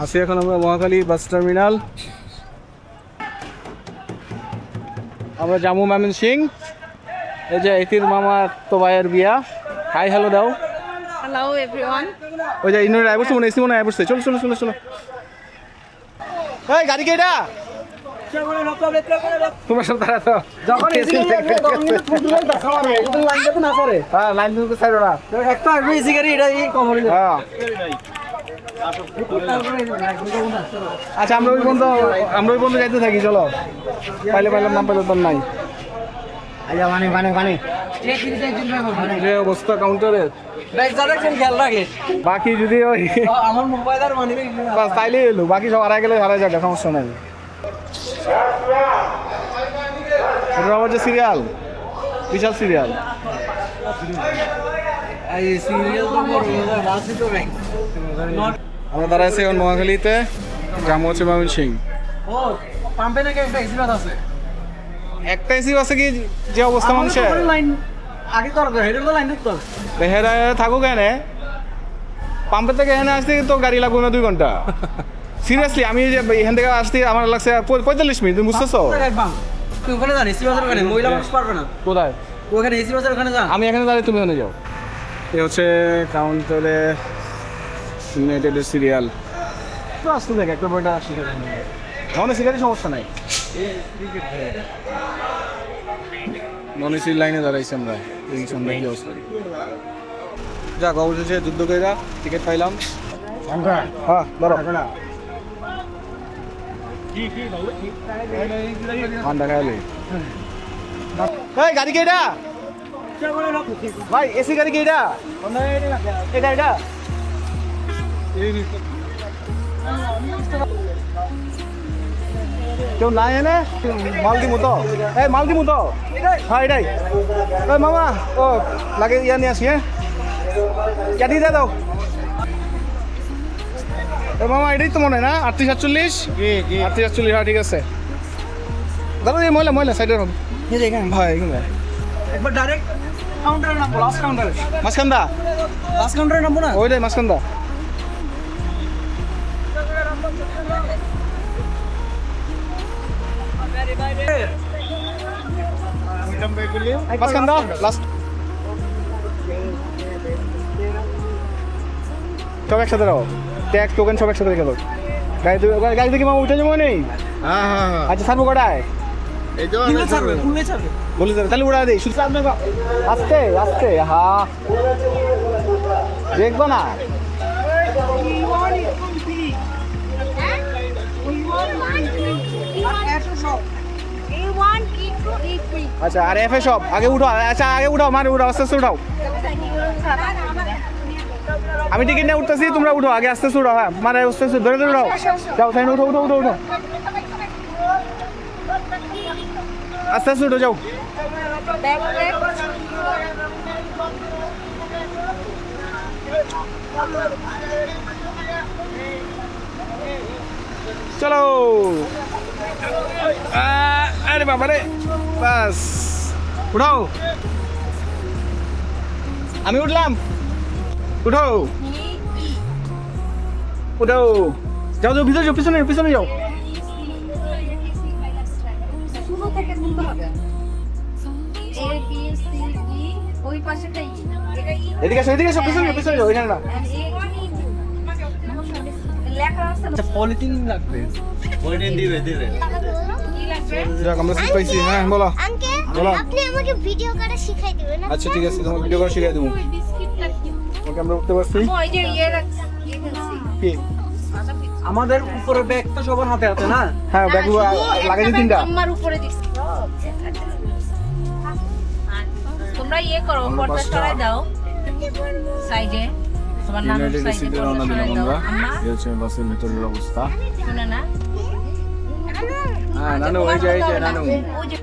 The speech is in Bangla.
আছি এখন আমরা মহাখালী বাস টার্মিনাল। আমরা জামু মামিন সিং, এই যে এতির মামার তো ভাইয়ের বিয়া। হাই হ্যালো দাও। Hello everyone. ওই যে ইনোর আইবস মনে এসি মনে আইবস। চলো চলো চলো চলো। এই গাড়ি কে এটা? তোমার সাথে তারা তো যখন এসি তখন কিন্তু ফুটবল দেখাও না, এটা লাইন তো না করে। হ্যাঁ লাইন তো সাইড ওরা একটা এসি গাড়ি এটা এই কম হয়ে যায়। হ্যাঁ আচ্ছা আমরা ওই বন্ধু যাইতে থাকি। চলো পাইলাম নাম পাইলে তো নাই। আচ্ছা মানে যে অবস্থা কাউন্টারের খেয়াল রাখে বাকি যদি ওই আমার মোবাইল আর মানে বাস তাইলে এলো, বাকি সব হারাই গেলে হারাই যাবে, সমস্যা নাই। এটা আবার যে সিরিয়াল, বিশাল সিরিয়াল। আমরা দাঁড়াইছি এখন নোয়াখালীতে, জামু হচ্ছে মামিন সিং। পাম্পে নাকি একটা এক্সিডেন্ট আছে। একটা এসি আছে কি যে অবস্থা মানুষের লাইন আগে তো হেডের তো লাইন ধরতো। হেরা থাকুক এনে, পাম্পের থেকে এখানে আসতে তো গাড়ি লাগবে না 2 ঘন্টা। সিরিয়াসলি আমি যে এখান থেকে আসতে আমার লাগছে 45 মিনিট। তুমি বুঝতেছো? তুই ওখানে জানিস এসি বাসের ওখানে মহিলা মানুষ পারবে না। কোথায়? ওখানে এসি বাসের ওখানে যা। আমি এখানে দাঁড়িয়ে, তুমি ওখানে যাও। এ হচ্ছে কাউন্টারে ইউনাইটেডের সিরিয়াল। তো আসতে দেখ একটা বইটা শিখে দেয় নন এসি গাড়ি, সমস্যা নাই। নন এসির লাইনে দাঁড়াইছি আমরা। এই সামনে কি অবস্থা? যাক অবশেষে যুদ্ধ কইরা টিকিট পাইলাম। হ্যাঁ ধরো ঠান্ডা খাইলে। এই গাড়ি কে এটা? ভাই এসি গাড়ি কি এটা? এটা এটা কেউ নাই এনে মাল দিমু তো। এই মাল দিমু তো। হ্যাঁ এটাই। ওই মামা ও লাগে ইয়া নিয়ে আসি। হ্যাঁ ক্যাটি দিয়ে দাও। এ মামা এটাই তো মনে হয় না? 38-48। 38-48, হ্যাঁ ঠিক আছে। দাদা এই ময়লা সাইডের হবে ভাই। এখানে একবার ডাইরেক্ট কাউন্টারে নামবো, লাস্ট কাউন্টারে। মাঝখানদা লাস্ট কাউন্টারে নামবো না? ওইটাই মাঝখানদা। মাঝখানদা লাস্ট। সব একসাথে রাখো, ট্যাগ টোকেন সব একসাথে রেখে দাও। গাড়ি থেকে মামা উঠে যাবো নেই? আচ্ছা ছাড়বো কটায়? খুললে ছাড়বে, খুললে ছাড়বে। বলে যাবে তাহলে উড়া দিই শুধু আস্তে আস্তে। হ্যাঁ দেখবো না। আচ্ছা আর এফ এ সব আগে উঠাও। আচ্ছা আগে উঠাও, মানে উঠাও, আস্তে আস্তে উঠাও। আমি টিকিট নিয়ে উঠতেছি, তোমরা উঠো আগে, আস্তে আস্তে উঠাও। হ্যাঁ মানে আস্তে আস্তে ধরে ধরে উঠাও। যাও তাই উঠো উঠো উঠো উঠো, আস্তে আস্তে উঠো যাও। চলো আরে বাবা রে, বাস উঠাও। আমি উঠলাম, উঠো উঠো। যাও যাও ভিতরে যাও, পিছনে পিছনে যাও। শুরু থেকে শুনতে হবে। A B C D ওই পাশেটাই এদিকে এসো, এদিকে এসো, পিছনে যাও, পিছনে যাও। এখানে না লেখা আছে। আচ্ছা পলিথিন লাগবে। পলিথিন দিবে দিবে। কি লাগবে? যাক আমরা শিখ পাইছি। হ্যাঁ বলো আঙ্কেল বলো। আপনি আমাকে ভিডিও করা শিখাই দিবেন না? আচ্ছা ঠিক আছে, তোমার ভিডিও করে শিখিয়ে দেবো। ওই বিস্কিটটা কি? ওকে আমরা উঠতে পারছি। ওই যে ইয়ে রাখছি, ইয়ে ফেলছি। কি? আমাদের উপরে ব্যাগ তো সবার হাতে হাতে না? হ্যাঁ ব্যাগ লাগাইছি 3টা। আমার উপরে দিছি। তোমরা ইয়ে করো, পর্দা সরাই দাও সাইডে। তোমার নাম ইউনাইটেড সাইডে সিটি পর্দা রওনা দিলাম সরাই দাও। আমরা। আম্মা এই হচ্ছে বাসের ভিতরের অবস্থা। শুনে না? হ্যাঁ নানু ওই যে নানু। ওই যে